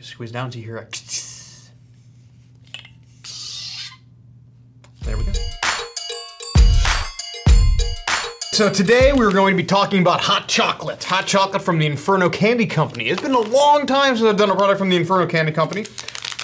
Squeeze down to here. There we go. So today we're going to be talking about hot chocolate. Hot chocolate from the Inferno Candy Company. It's been a long time since I've done a product from the Inferno Candy Company.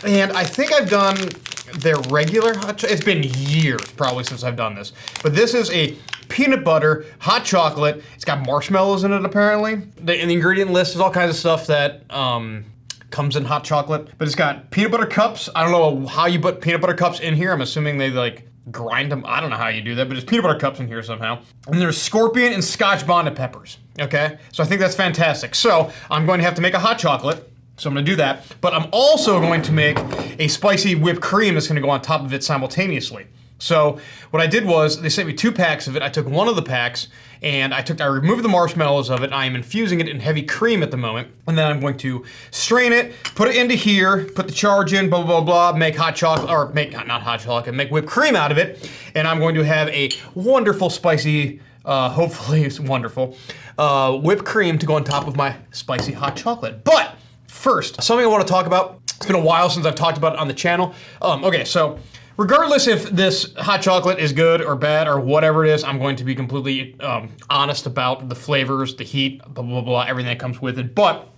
And I think I've done their regular hot chocolate. It's been years probably since I've done this. But this is a peanut butter hot chocolate. It's got marshmallows in it apparently. In the ingredient list is all kinds of stuff that comes in hot chocolate. But it's got peanut butter cups. I don't know how you put peanut butter cups in here. I'm assuming they like grind them. I don't know how you do that, but there's peanut butter cups in here somehow. And there's scorpion and Scotch bonnet peppers, okay? So I think that's fantastic. So I'm going to have to make a hot chocolate, so I'm gonna do that. But I'm also going to make a spicy whipped cream that's gonna go on top of it simultaneously. So what I did was, they sent me 2 packs of it. I took one of the packs and I removed the marshmallows of it. And I am infusing it in heavy cream at the moment. And then I'm going to strain it, put it into here, put the charge in, blah, blah, blah, make hot chocolate, or make, not hot chocolate, make whipped cream out of it. And I'm going to have a wonderful spicy, hopefully it's wonderful, whipped cream to go on top of my spicy hot chocolate. But first, something I want to talk about. It's been a while since I've talked about it on the channel. Okay, so regardless if this hot chocolate is good or bad or whatever it is, I'm going to be completely honest about the flavors, the heat, blah, blah, blah, everything that comes with it. But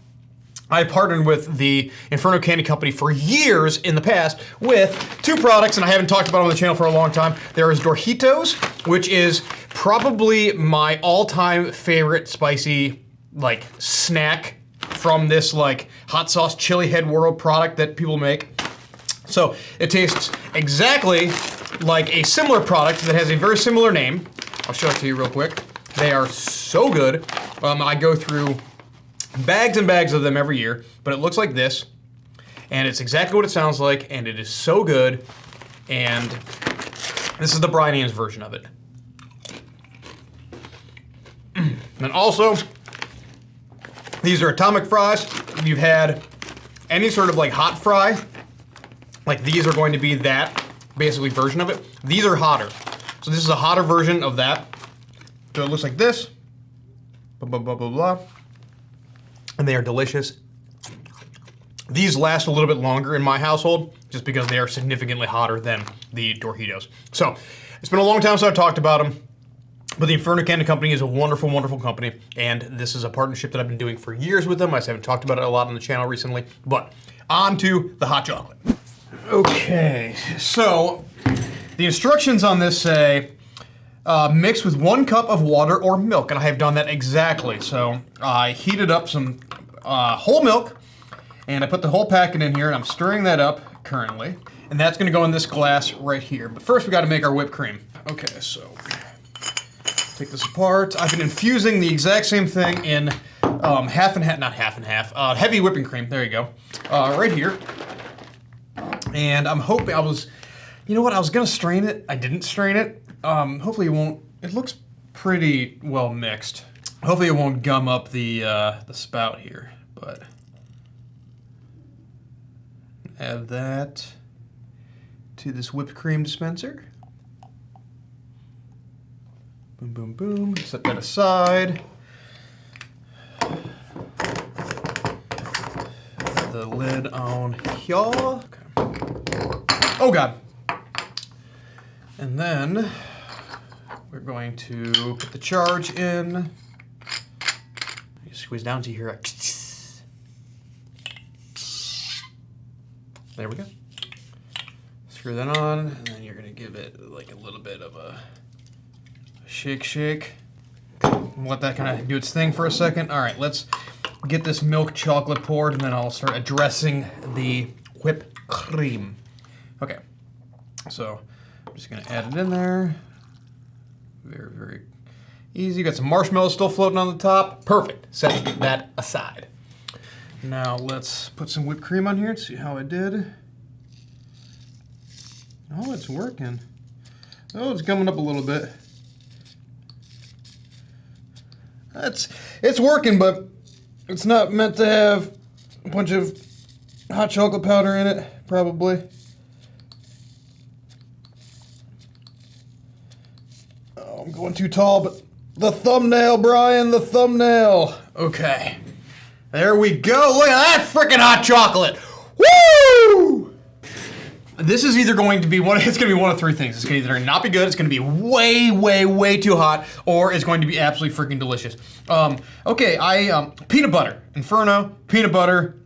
I partnered with the Inferno Candy Company for years in the past with 2 products, and I haven't talked about them on the channel for a long time. There is Dorjitos, which is probably my all-time favorite spicy like snack from this like hot sauce chili head world product that people make. So it tastes exactly like a similar product that has a very similar name. I'll show it to you real quick. They are so good. I go through bags and bags of them every year, but it looks like this, and it's exactly what it sounds like, and it is so good. And this is the Brian Ambs version of it. And also, these are atomic fries. If you've had any sort of like hot fry, like these are going to be that basically version of it. These are hotter. So this is a hotter version of that. So it looks like this. Blah, blah, blah, blah, blah. And they are delicious. These last a little bit longer in my household just because they are significantly hotter than the Dorjitos. So it's been a long time since I've talked about them. But the Inferno Candy Company is a wonderful, wonderful company, and this is a partnership that I've been doing for years with them. I just haven't talked about it a lot on the channel recently, but on to the hot chocolate. Okay, so the instructions on this say mix with 1 cup of water or milk, and I have done that exactly. So I heated up some whole milk, and I put the whole packet in here, and I'm stirring that up currently, and that's gonna go in this glass right here. But first we gotta make our whipped cream. Okay, so take this apart. I've been infusing the exact same thing in half and half, not half and half, heavy whipping cream, there you go, right here. And I'm hoping, you know what, I was gonna strain it, I didn't strain it. Hopefully it won't, it looks pretty well mixed. Hopefully it won't gum up the spout here, but add that to this whipped cream dispenser. Boom, boom, boom, set that aside. Put the lid on here. Okay. Oh God. And then we're going to put the charge in. You squeeze down to here. There we go. Screw that on, and then you're gonna give it like a little bit of a shake, shake. Let that kind of do its thing for a second. All right, let's get this milk chocolate poured, and then I'll start addressing the whipped cream. Okay, so I'm just gonna add it in there. Very, very easy. Got some marshmallows still floating on the top. Perfect. Set that aside. Now let's put some whipped cream on here and see how I did. Oh, it's working. Oh, it's coming up a little bit. It's working, but it's not meant to have a bunch of hot chocolate powder in it, probably. Oh, I'm going too tall, but the thumbnail, Brian, the thumbnail. Okay, there we go. Look at that freaking hot chocolate. Woo! This is either going to be one of three things. It's going to either not be good, it's going to be way, way, way too hot, or it's going to be absolutely freaking delicious. Okay, peanut butter. Inferno, peanut butter,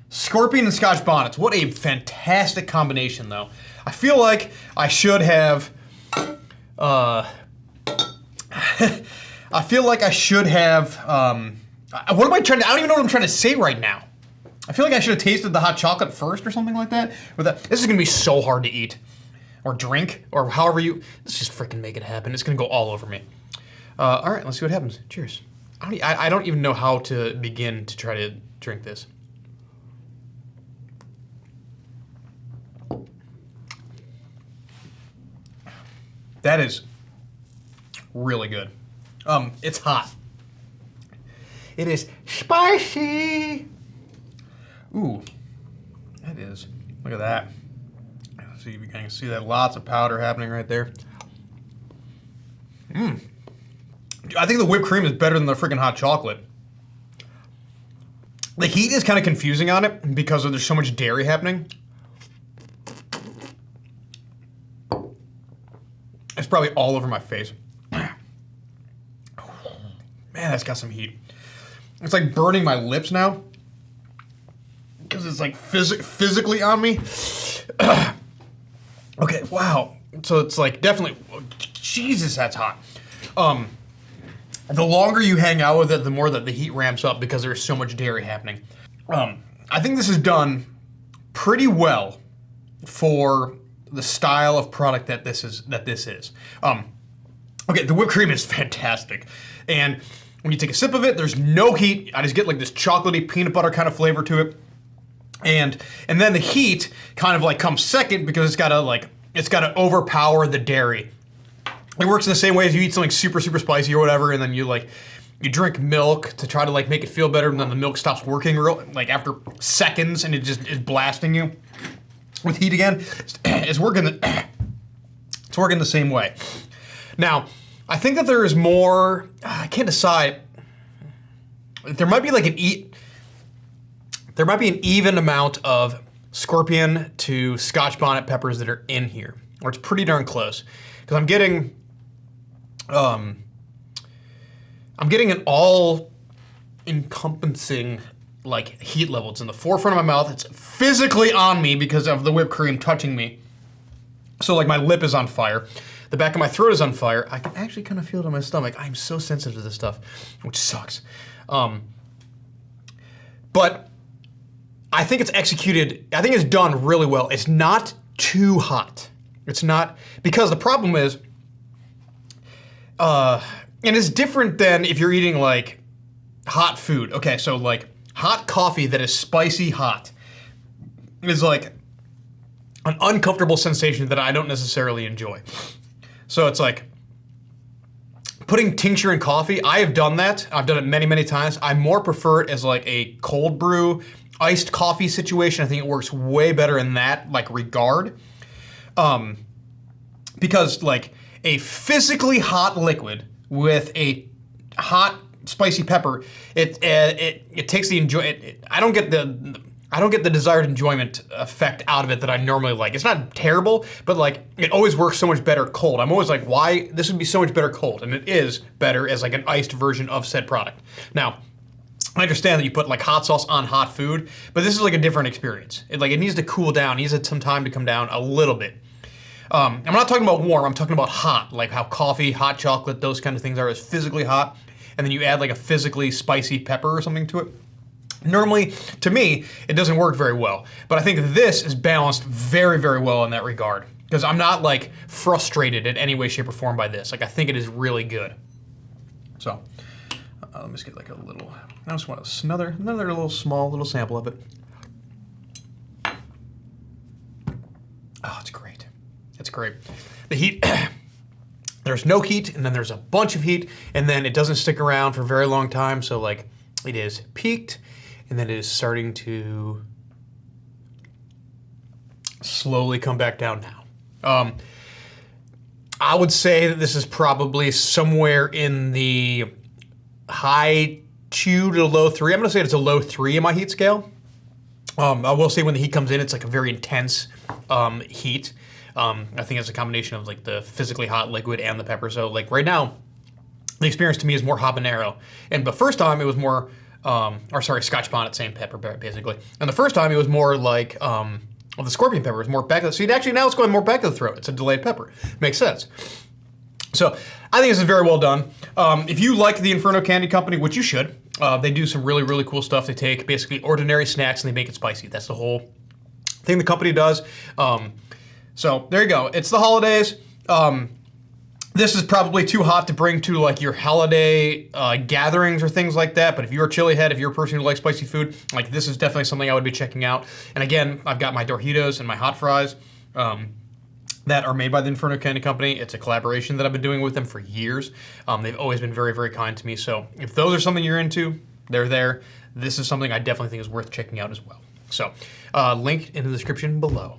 scorpion, and Scotch bonnets. What a fantastic combination, though. I feel like I should have, what am I trying to, I don't even know what I'm trying to say right now. I feel like I should have tasted the hot chocolate first or something like that. This is gonna be so hard to eat, or drink, or however you. Let's just freaking make it happen. It's gonna go all over me. All right, let's see what happens. Cheers. I don't even know how to begin to try to drink this. That is really good. It's hot. It is spicy. Ooh, that is. Look at that. See if you can see that. Lots of powder happening right there. I think the whipped cream is better than the freaking hot chocolate. The heat is kind of confusing on it because there's so much dairy happening. It's probably all over my face. Man, that's got some heat. It's like burning my lips now. Because it's like physically on me. Okay, wow. So it's like definitely, Jesus, that's hot. The longer you hang out with it, the more that the heat ramps up because there's so much dairy happening. I think this is done pretty well for the style of product that this is. Okay, the whipped cream is fantastic. And when you take a sip of it, there's no heat. I just get like this chocolatey peanut butter kind of flavor to it. And then the heat kind of like comes second because it's gotta overpower the dairy. It works in the same way as you eat something super, super spicy or whatever, and then you drink milk to try to like make it feel better, and then the milk stops working like after seconds, and it just is blasting you with heat again. It's working the same way. Now, I think that there is more. I can't decide. There might be like There might be an even amount of scorpion to Scotch bonnet peppers that are in here, or it's pretty darn close. Because I'm getting an all-encompassing like heat level. It's in the forefront of my mouth. It's physically on me because of the whipped cream touching me. So like my lip is on fire. The back of my throat is on fire. I can actually kind of feel it in my stomach. I'm so sensitive to this stuff, which sucks. But I think it's executed, I think it's done really well. It's not too hot. It's not, because the problem is, and it's different than if you're eating like hot food. Okay, so like hot coffee that is spicy hot is like an uncomfortable sensation that I don't necessarily enjoy. So it's like putting tincture in coffee. I have done that. I've done it many, many times. I more prefer it as like a cold brew, iced coffee situation. I think it works way better in that like regard. Because like a physically hot liquid with a hot spicy pepper, it takes the I don't get the desired enjoyment effect out of it that I normally like. It's not terrible, but like it always works so much better cold. I'm always like, why? This would be so much better cold, and it is better as like an iced version of said product. Now, I understand that you put like hot sauce on hot food, but this is like a different experience. It needs to cool down. It needs some time to come down a little bit. I'm not talking about warm. I'm talking about hot, like how coffee, hot chocolate, those kind of things are as physically hot, and then you add like a physically spicy pepper or something to it. Normally, to me, it doesn't work very well, but I think this is balanced very, very well in that regard, because I'm not like frustrated in any way, shape, or form by this. Like I think it is really good. So let me just get like a little. I just want another little small little sample of it. Oh, it's great. It's great. The heat. There's no heat, and then there's a bunch of heat, and then it doesn't stick around for a very long time. So like it is peaked, and then it is starting to slowly come back down now. I would say that this is probably somewhere in the high 2 to low 3. I'm gonna say it's a low 3 in my heat scale. I will say when the heat comes in, it's like a very intense heat. I think it's a combination of like the physically hot liquid and the pepper. So like right now, the experience to me is more habanero. And the first time it was more, Scotch bonnet, same pepper basically. And the first time it was more like, the scorpion pepper was more back of the, so actually now it's going more back of the throat. It's a delayed pepper. Makes sense. So I think this is very well done. If you like the Inferno Candy Company, which you should, they do some really, really cool stuff. They take basically ordinary snacks and they make it spicy. That's the whole thing the company does. So there you go. It's the holidays. This is probably too hot to bring to like your holiday gatherings or things like that. But if you're a chili head, if you're a person who likes spicy food, like this is definitely something I would be checking out. And again, I've got my Dorjitos and my hot fries that are made by the Inferno Candy Company. It's a collaboration that I've been doing with them for years. They've always been very, very kind to me. So if those are something you're into, they're there. This is something I definitely think is worth checking out as well. So link in the description below.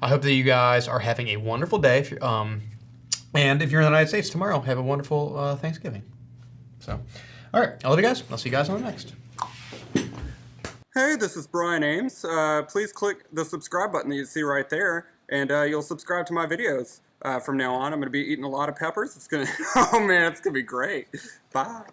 I hope that you guys are having a wonderful day. If you're, and if you're in the United States tomorrow, have a wonderful Thanksgiving. So, all right, I love you guys. I'll see you guys on the next. Hey, this is Brian Ames. Please click the subscribe button that you see right there, and you'll subscribe to my videos. From now on, I'm going to be eating a lot of peppers. It's going to, oh man, it's going to be great. Bye.